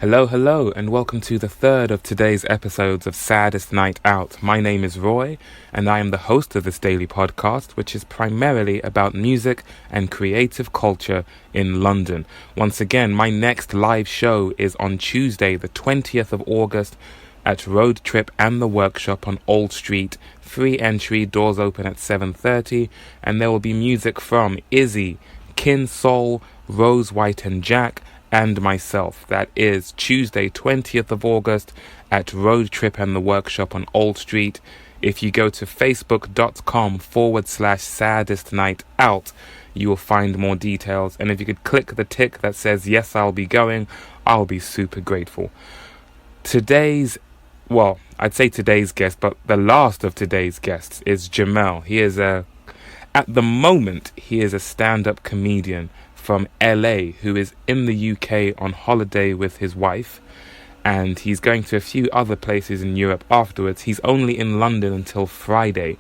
Hello, hello, and welcome to the third of today's episodes of Saddest Night Out. My name is Roy, and I am the host of this daily podcast, which is primarily about music and creative culture in London. Once again, my next live show is on Tuesday, the 20th of August, at Road Trip and the Workshop on Old Street. Free entry, doors open at 7:30, and there will be music from Izzy, Kin Soul, Rose White and Jack, and myself. That is Tuesday, 20th of August at Road Trip and the Workshop on Old Street. If you go to facebook.com/saddest night out, you will find more details. And if you could click the tick that says, yes, I'll be going, I'll be super grateful. I'd say today's guest, but the last of today's guests is Gimel. At the moment, he is a stand-up comedian from LA who is in the UK on holiday with his wife, and he's going to a few other places in Europe afterwards. He's only in London until Friday,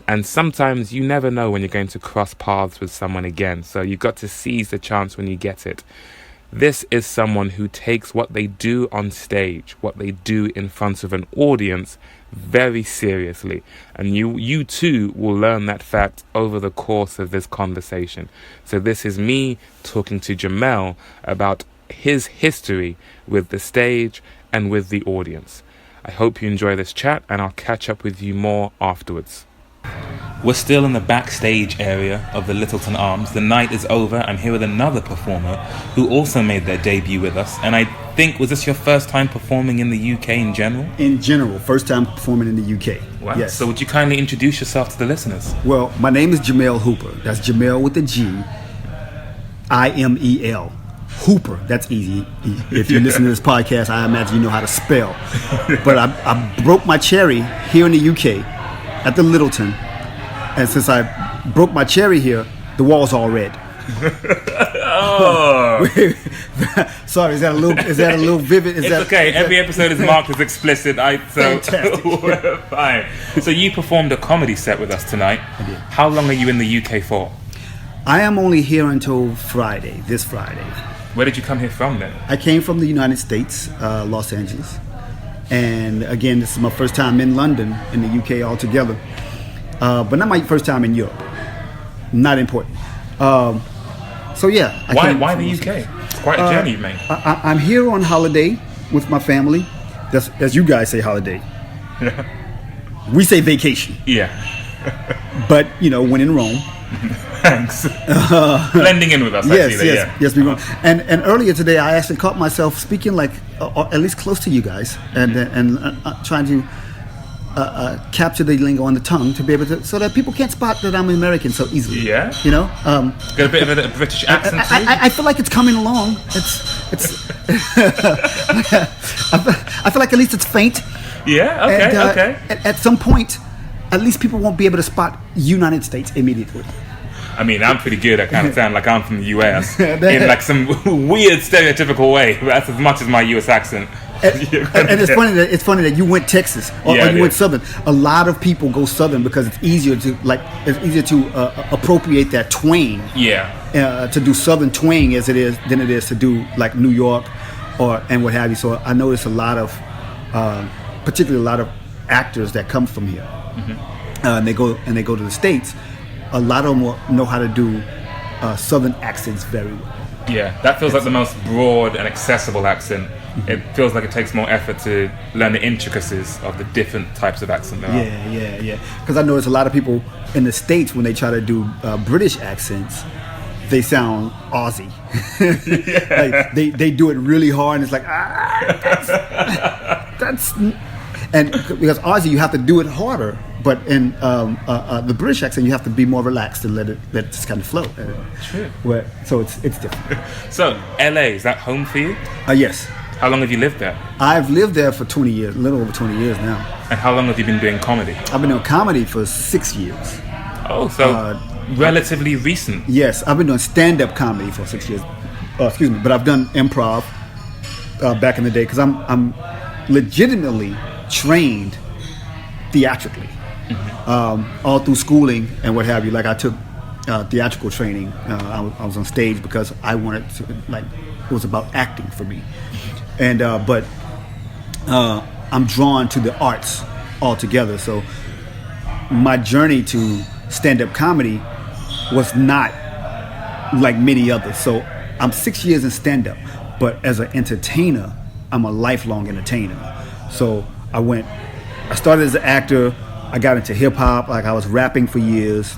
and sometimes you never know when you're going to cross paths with someone again, so you've got to seize the chance when you get it. This is someone who takes what they do on stage, what they do in front of an audience, very seriously, and you too will learn that fact over the course of this conversation. So this is me talking to Gimel about his history with the stage and with the audience. I hope you enjoy this chat, and I'll catch up with you more afterwards. We're still in the backstage area of the Lyttelton Arms. The night is over. I'm here with another performer who also made their debut with us. And I think, was this your first time performing in the UK in general? In general, first time performing in the UK. Wow. Yes. So would you kindly introduce yourself to the listeners? Well, my name is Gimel Hooper. That's Gimel with a G, I-M-E-L. Hooper. That's easy. If you listen to this podcast, I imagine you know how to spell. But I broke my cherry here in the UK at the Lyttelton. And since I broke my cherry here, the wall's all red. Oh. Sorry, is that a little vivid? Okay. Every episode is marked as explicit. Fantastic. We're fine. So you performed a comedy set with us tonight. I did. How long are you in the UK for? I am only here until this Friday. Where did you come here from then? I came from the United States, Los Angeles. And again, this is my first time in London, in the UK altogether. But not my first time in Europe. Not important. Why the UK? It's quite a journey you've made. I'm here on holiday with my family. That's, as you guys say, holiday. Yeah. We say vacation. Yeah. But, when in Rome. Thanks. Blending in with us. Yes, we were. And earlier today, I actually caught myself speaking like at least close to you guys, and trying to capture the lingo on the tongue to be able to, so that people can't spot that I'm American so easily. Yeah. Got a bit of a British accent too. I feel like it's coming along. It's. I feel like at least it's faint. Yeah. Okay. And, okay. At some point, at least people won't be able to spot United States immediately. I mean, I'm pretty good at kind of sound like I'm from the US in like some weird stereotypical way. That's as much as my US accent. And it's funny that you went Texas or you went Southern. A lot of people go Southern because it's easier to appropriate that twang. Yeah. To do Southern twang than it is to do like New York and what have you. So I notice particularly a lot of actors that come from here, and they go to the States. A lot of them will know how to do Southern accents very well. Yeah, that feels like the most broad and accessible accent. Mm-hmm. It feels like it takes more effort to learn the intricacies of the different types of accent there are. Yeah. Because I notice a lot of people in the States, when they try to do British accents, they sound Aussie. Like they do it really hard, and it's like that's. And because Aussie, you have to do it harder, but in the British accent, you have to be more relaxed and let it just kind of flow. True. So it's different. So LA, is that home for you? Yes. How long have you lived there? I've lived there for 20 years, a little over 20 years now. And how long have you been doing comedy? I've been doing comedy for 6 years. Oh, so relatively recent. Yes, I've been doing stand-up comedy for 6 years. But I've done improv back in the day because I'm legitimately trained theatrically, all through schooling and what have you. Like I took theatrical training. I was on stage because I wanted to, like, it was about acting for me. and but I'm drawn to the arts altogether. So my journey to stand-up comedy was not like many others. So I'm 6 years in stand-up, but as an entertainer, I'm a lifelong entertainer. So I started as an actor. I got into hip hop. Like I was rapping for years.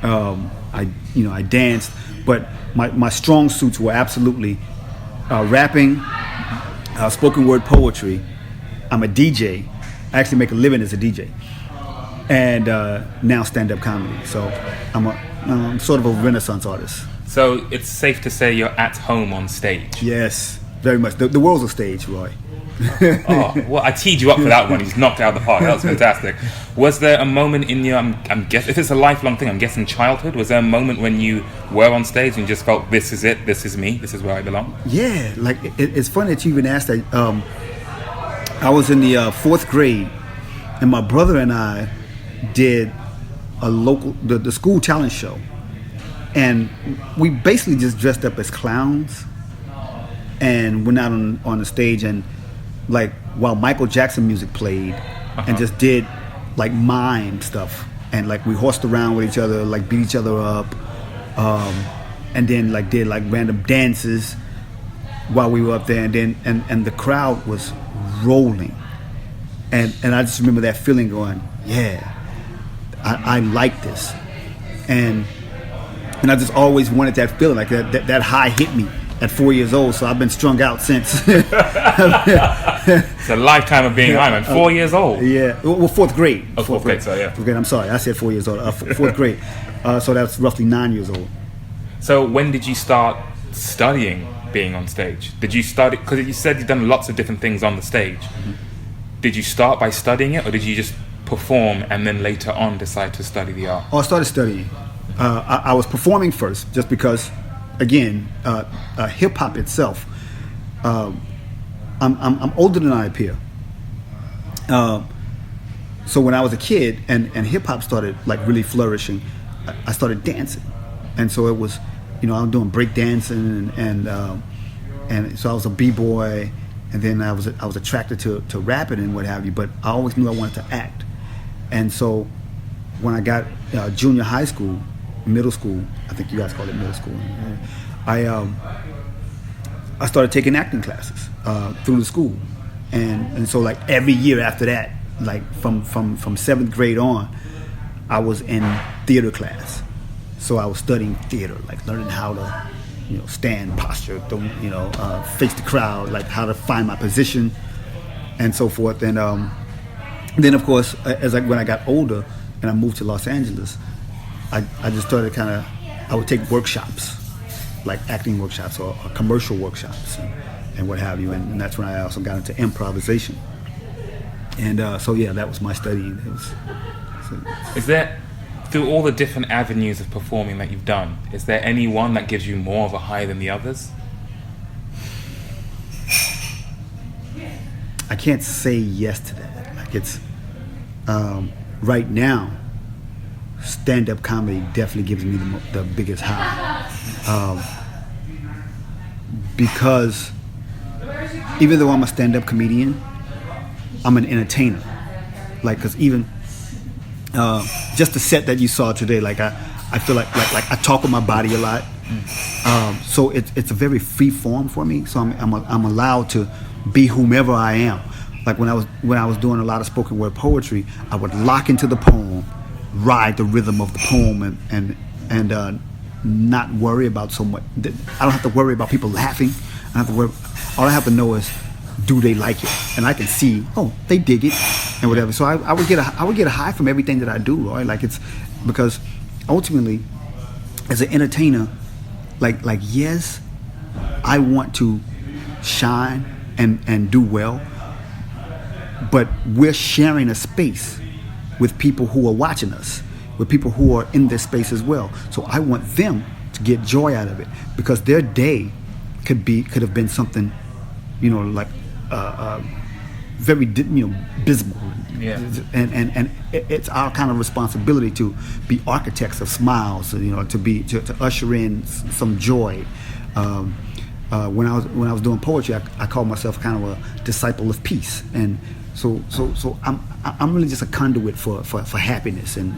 I danced, but my strong suits were absolutely rapping, spoken word poetry. I'm a DJ. I actually make a living as a DJ, and now stand-up comedy. So I'm sort of a Renaissance artist. So it's safe to say you're at home on stage. Yes, very much. The world's a stage, Roy. Oh, well, I teed you up for that one. He's knocked it out of the park. That was fantastic. Was there a moment in your, I'm guessing, if it's a lifelong thing, I'm guessing childhood, was there a moment when you were on stage and you just felt, this is it, this is me, this is where I belong? Yeah, like it's funny that you even asked that. I was in the fourth grade, and my brother and I did the school talent show, and we basically just dressed up as clowns and went out on the stage, and like while Michael Jackson music played, and just did like mime stuff, and like we horsed around with each other, like beat each other up, and then like did like random dances while we were up there, and then and the crowd was rolling, and I just remember that feeling going, yeah, I like this, and I just always wanted that feeling, like that high hit me at 4 years old, so I've been strung out since. It's a lifetime of being high, man. 4 years old. Yeah, well, fourth grade. Oh, fourth grade, sorry, yeah. Fourth grade, I'm sorry, I said 4 years old. Fourth grade, so that's roughly 9 years old. So when did you start studying being on stage? Did you study, because you said you've done lots of different things on the stage. Mm-hmm. Did you start by studying it, or did you just perform and then later on decide to study the art? Oh, I started studying. I was performing first, just because, again, hip hop itself. I'm older than I appear. So when I was a kid and hip hop started like really flourishing, I started dancing, and so it was, I'm doing break dancing and so I was a b-boy, and then I was attracted to rapping and what have you. But I always knew I wanted to act, and so when I got junior high school, middle school, I think you guys call it middle school, I started taking acting classes through the school, and so like every year after that, like from seventh grade on, I was in theater class. So I was studying theater, like learning how to, stand, posture, face the crowd, like how to find my position, and so forth. And then of course, when I got older and I moved to Los Angeles, I just started I would take workshops, like acting workshops or commercial workshops and what have you, and that's when I also got into improvisation. And so yeah, that was my studying. Is there, through all the different avenues of performing that you've done, is there any one that gives you more of a high than the others? I can't say yes to that. Like it's right now, stand-up comedy definitely gives me the biggest high, because even though I'm a stand-up comedian, I'm an entertainer. Like, cause even just the set that you saw today, like I feel like I talk with my body a lot, so it's a very free form for me. So I'm allowed to be whomever I am. Like when I was doing a lot of spoken word poetry, I would lock into the poem, ride the rhythm of the poem, and not worry about so much. I don't have to worry about people laughing. I don't have to worry. All I have to know is, do they like it? And I can see, oh, they dig it, and whatever. So I would get a high from everything that I do, right? Like it's because ultimately, as an entertainer, like yes, I want to shine and do well, but we're sharing a space with people who are watching us, with people who are in this space as well. So I want them to get joy out of it, because their day could have been something, like very dismal. Yeah. And it's our kind of responsibility to be architects of smiles, to usher in some joy. when I was doing poetry, I called myself kind of a disciple of peace, and so I'm really just a conduit for happiness and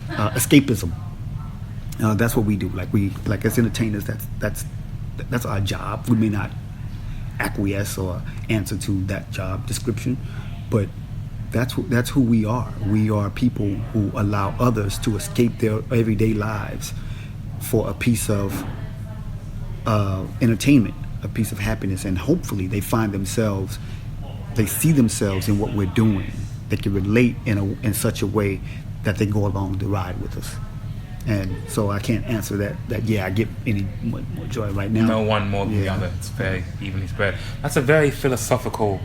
escapism. That's what we do. Like as entertainers, that's our job. We may not acquiesce or answer to that job description, but that's who we are. We are people who allow others to escape their everyday lives for a piece of entertainment, a piece of happiness, and hopefully they see themselves in what we're doing. They can relate in such a way that they go along the ride with us. And so I can't answer that yeah, I get any more joy right now. No one more than the other. It's very evenly spread. That's a very philosophical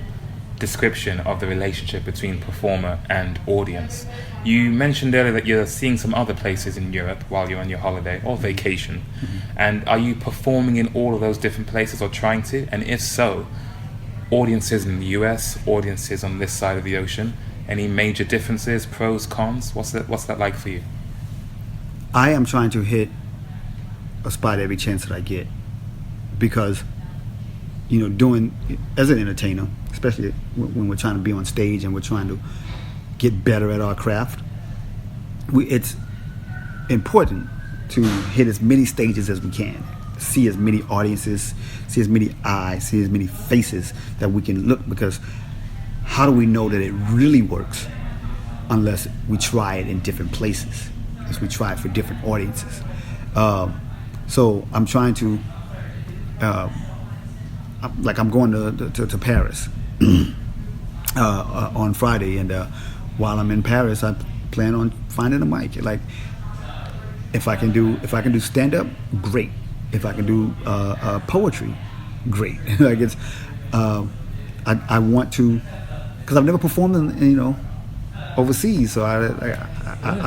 description of the relationship between performer and audience. You mentioned earlier that you're seeing some other places in Europe while you're on your holiday or vacation. Mm-hmm. And are you performing in all of those different places or trying to? And if so, audiences in the US, audiences on this side of the ocean, any major differences, pros, cons? What's that like for you? I am trying to hit a spot every chance that I get, because doing as an entertainer, especially when we're trying to be on stage and we're trying to get better at our craft, it's important to hit as many stages as we can, see as many audiences, see as many eyes, see as many faces that we can look, because how do we know that it really works unless we try it in different places, as we try it for different audiences. So I'm trying to I'm going to Paris on Friday, and while I'm in Paris, I plan on finding a mic. Like, if I can do stand up, great. If I can do poetry, great. Like it's I want to, because I've never performed in overseas, so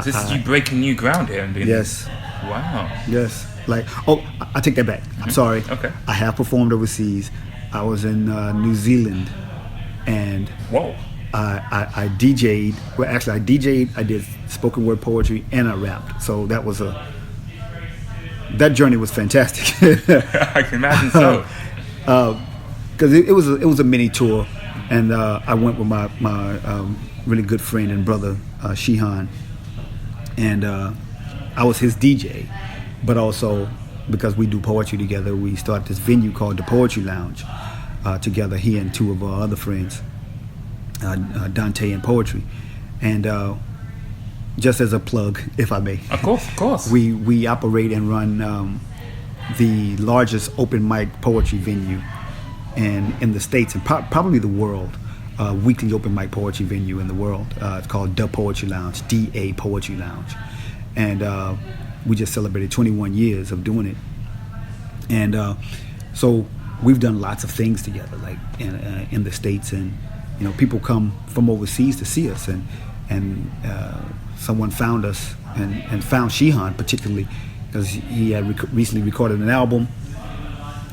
this is you breaking new ground here. Yes. Wow. Yes. I take that back. I'm sorry. Okay. I have performed overseas. I was in New Zealand, and whoa. I DJ'd. Well, actually, I DJ'd. I did spoken word poetry, and I rapped. So that journey was fantastic. I can imagine so. Because it was a mini tour, and I went with my really good friend and brother Shihan, and I was his DJ. But also, because we do poetry together, we started this venue called the Poetry Lounge together, he and two of our other friends, Dante and Poetry. And just as a plug, if I may. Of course. We operate and run the largest open mic poetry venue in the States and probably the world, weekly open mic poetry venue in the world. It's called The Poetry Lounge, DA Poetry Lounge. And we just celebrated 21 years of doing it, and so we've done lots of things together, like in the States, and people come from overseas to see us, and someone found us and found Shihan particularly because he had recently recorded an album,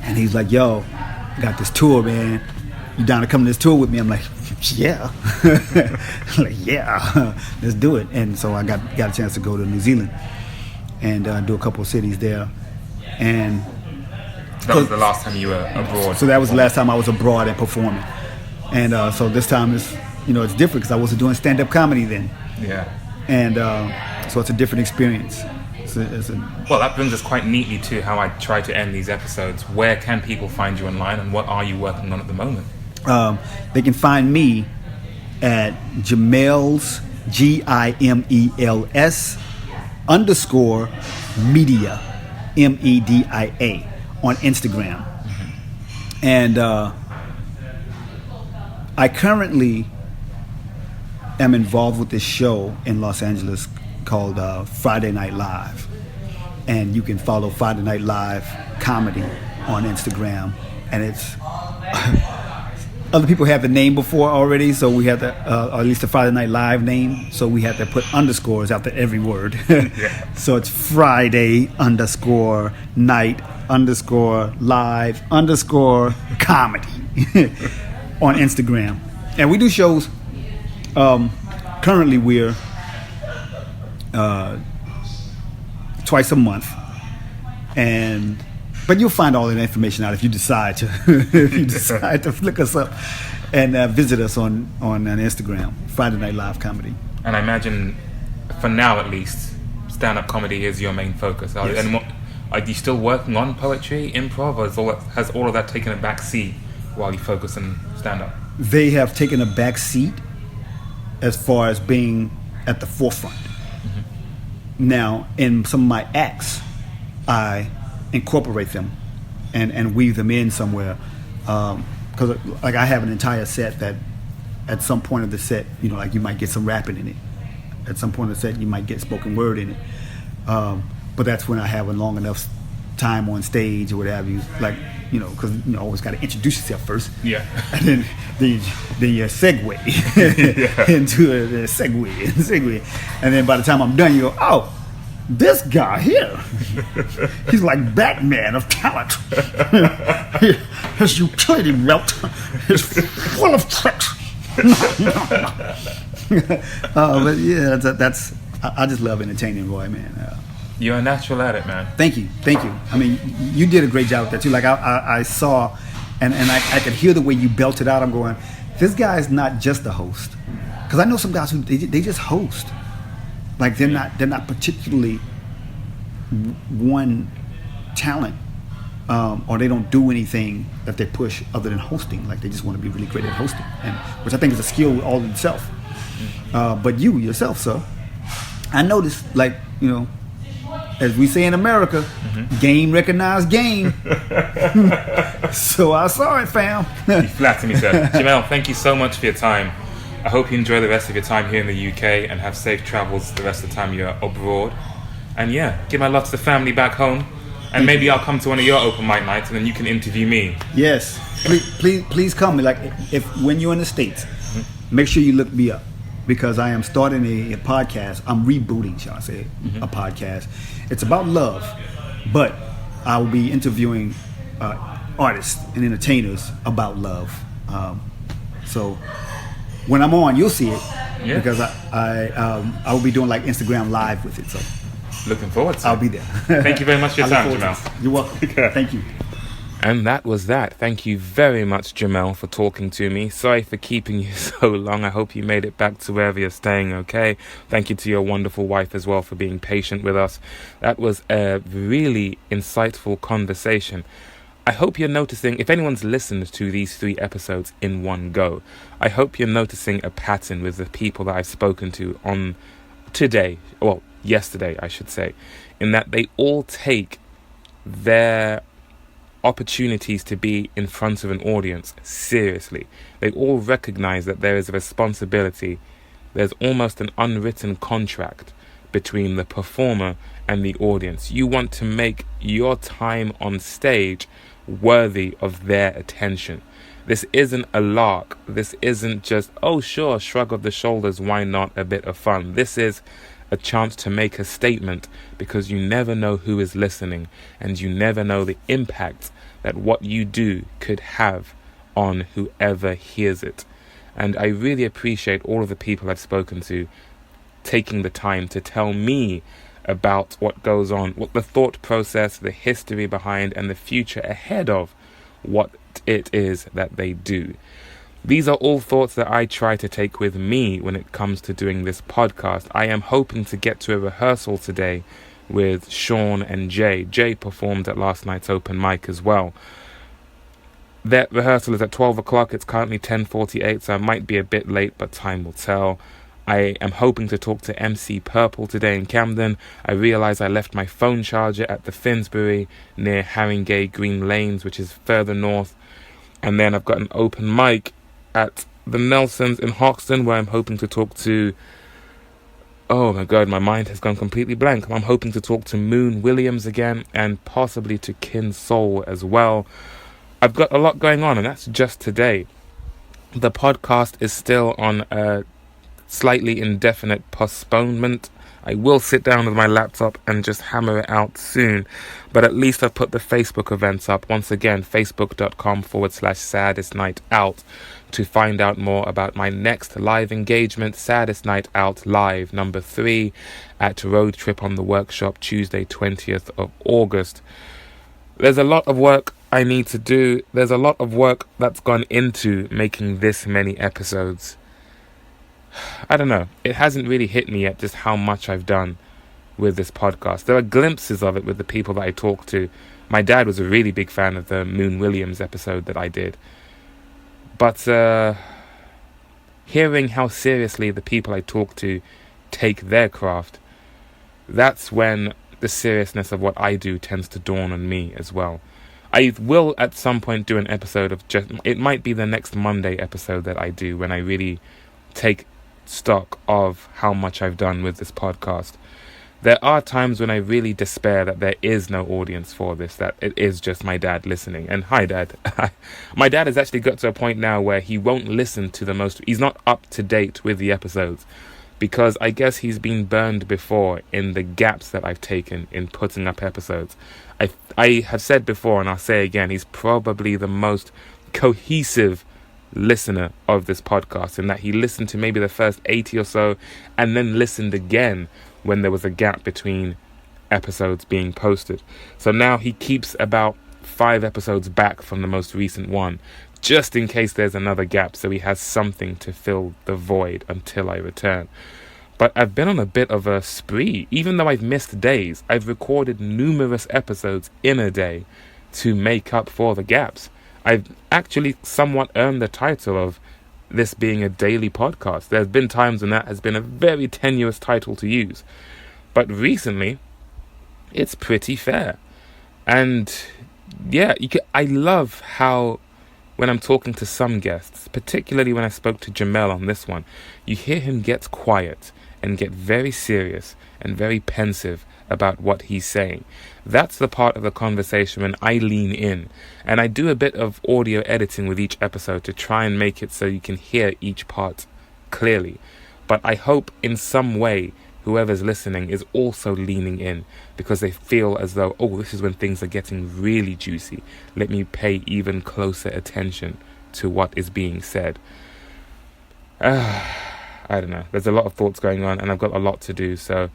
and he's like, "Yo, I got this tour, man. You down to come to this tour with me?" I'm like, "Yeah." Yeah, let's do it. And so I got a chance to go to New Zealand and do a couple of cities there. And that was the last time you were abroad. So that was the last time I was abroad and performing. And so this time it's different because I wasn't doing stand-up comedy then. Yeah. And so it's a different experience. Well, that brings us quite neatly to how I try to end these episodes. Where can people find you online, and what are you working on at the moment? They can find me at Gimel's GIMELS _media MEDIA on Instagram. Mm-hmm. And I currently am involved with this show in Los Angeles called Friday Night Live, and you can follow Friday Night Live comedy on Instagram, and it's other people have the name before already, so we have to, or at least the Friday Night Live name, so we have to put underscores after every word. Yeah. So it's Friday _night _live _comedy on Instagram. And we do shows. Currently we're twice a month, and But you'll find all that information out if you decide to look us up and visit us on Instagram, Friday Night Live Comedy. And I imagine, for now at least, stand-up comedy is your main focus. Yes. And are you still working on poetry, improv, or has all of that taken a back seat while you focus on stand-up? They have taken a back seat as far as being at the forefront. Mm-hmm. Now, in some of my acts, I incorporate them and weave them in somewhere. Because like I have an entire set that at some point of the set, you know, like you might get some rapping in it. At some point of the set, you might get spoken word in it. But that's when I have a long enough time on stage or what have you. Like, you know, because you always got to introduce yourself first. Yeah. And then the segue into the segue. And then by the time I'm done, you go, oh, this guy here, he's like Batman of talent. His utility belt is full of tricks. But yeah, that's I just love entertaining, Roy, man. You're a natural at it, man. Thank you. I mean, you did a great job with that too. Like I saw, and I could hear the way you belted out. I'm going, this guy is not just a host, because I know some guys who they just host. Like they're not particularly one talent, or they don't do anything that they push other than hosting. Like they just want to be really great at hosting, and which I think is a skill all in itself. But you yourself, sir, I noticed, like, you know, as we say in America, game recognized game. So I saw it, fam. You flatter me, sir. Gimel, thank you so much for your time. I hope you enjoy the rest of your time here in the UK and have safe travels the rest of the time you're abroad. And yeah, give my love to the family back home. And maybe I'll come to one of your open mic nights and then you can interview me. Yes, please come. Like, if when you're in the States, make sure you look me up, because I am starting a podcast. I'm rebooting, shall I say, a podcast. It's about love, but I will be interviewing artists and entertainers about love. So when I'm on, you'll see it, because I will be doing like Instagram Live with it. So looking forward to it. I'll be there. Thank you very much for your time, Gimel. You're welcome. Thank you. And that was that. Thank you very much, Gimel, for talking to me. Sorry for keeping you so long. I hope you made it back to wherever you're staying okay. Thank you to your wonderful wife as well for being patient with us. That was a really insightful conversation. I hope you're noticing, if anyone's listened to these 3 episodes in one go, I hope you're noticing a pattern with the people that I've spoken to on yesterday, I should say, in that they all take their opportunities to be in front of an audience seriously. They all recognize that there is a responsibility. There's almost an unwritten contract between the performer and the audience. You want to make your time on stage worthy of their attention. This isn't a lark. This isn't just, oh sure, shrug of the shoulders, why not, a bit of fun. This is a chance to make a statement, because you never know who is listening, and you never know the impact that what you do could have on whoever hears it. And I really appreciate all of the people I've spoken to taking the time to tell me about what goes on, what the thought process, the history behind, and the future ahead of what it is that they do. These are all thoughts that I try to take with me when it comes to doing this podcast. I am hoping to get to a rehearsal today with Sean and Jay. Jay performed at last night's open mic as well. That rehearsal is at 12 o'clock. It's currently 10:48, so I might be a bit late, but time will tell. I am hoping to talk to MC Purple today in Camden. I realised I left my phone charger at the Finsbury near Haringey Green Lanes, which is further north. And then I've got an open mic at the Nelsons in Hoxton, where I'm hoping to talk to... Oh my God, my mind has gone completely blank. I'm hoping to talk to Moon Williams again, and possibly to Kin Soul as well. I've got a lot going on, and that's just today. The podcast is still on a slightly indefinite postponement. I will sit down with my laptop and just hammer it out soon. But at least I've put the Facebook events up. Once again, facebook.com/Saddest Night Out to find out more about my next live engagement, Saddest Night Out Live, number 3, at Road Trip on the Workshop, Tuesday, 20th of August. There's a lot of work I need to do. There's a lot of work that's gone into making this many episodes. I don't know. It hasn't really hit me yet just how much I've done with this podcast. There are glimpses of it with the people that I talk to. My dad was a really big fan of the Moon Williams episode that I did. But hearing how seriously the people I talk to take their craft, that's when the seriousness of what I do tends to dawn on me as well. I will at some point do an episode of it might be the next Monday episode that I do, when I really take stock of how much I've done with this podcast. There are times when I really despair that there is no audience for this, that it is just my dad listening. And hi, Dad. My dad has actually got to a point now where he won't listen to he's not up to date with the episodes, because I guess he's been burned before in the gaps that I've taken in putting up episodes. I have said before, and I'll say again, he's probably the most cohesive listener of this podcast, in that he listened to maybe the first 80 or so and then listened again when there was a gap between episodes being posted. So now he keeps about 5 episodes back from the most recent one, just in case there's another gap, so he has something to fill the void until I return. But I've been on a bit of a spree. Even though I've missed days, I've recorded numerous episodes in a day to make up for the gaps. I've actually somewhat earned the title of this being a daily podcast. There's been times when that has been a very tenuous title to use, but recently it's pretty fair. And yeah, I love how when I'm talking to some guests, particularly when I spoke to Gimel on this one, you hear him get quiet and get very serious and very pensive about what he's saying. That's the part of the conversation when I lean in, and I do a bit of audio editing with each episode to try and make it so you can hear each part clearly. But I hope in some way whoever's listening is also leaning in, because they feel as though, oh, this is when things are getting really juicy. Let me pay even closer attention to what is being said. I don't know. There's a lot of thoughts going on, and I've got a lot to do, so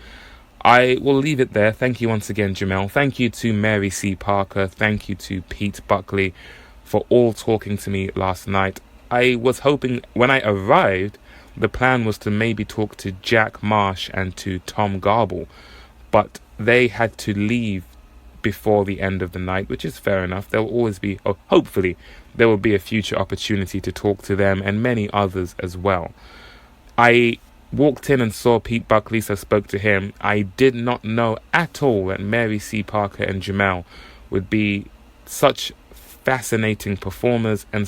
I will leave it there. Thank you once again, Gimel. Thank you to Mary C. Parker. Thank you to Pete Buckley for all talking to me last night. I was hoping when I arrived, the plan was to maybe talk to Jack Marsh and to Tom Garble, but they had to leave before the end of the night, which is fair enough. There will always be, or hopefully, there will be a future opportunity to talk to them and many others as well. I walked in and saw Pete Buckley, so spoke to him. I did not know at all that Mary C. Parker and Gimel would be such fascinating performers and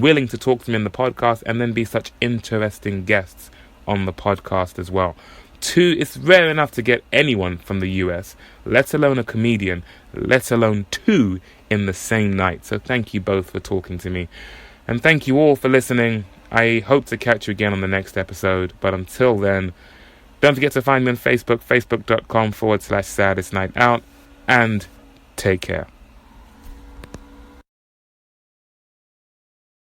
willing to talk to me in the podcast, and then be such interesting guests on the podcast as well. It's rare enough to get anyone from the US, let alone a comedian, let alone 2 in the same night. So thank you both for talking to me. And thank you all for listening. I hope to catch you again on the next episode. But until then, don't forget to find me on Facebook, facebook.com/saddestnightout, and take care.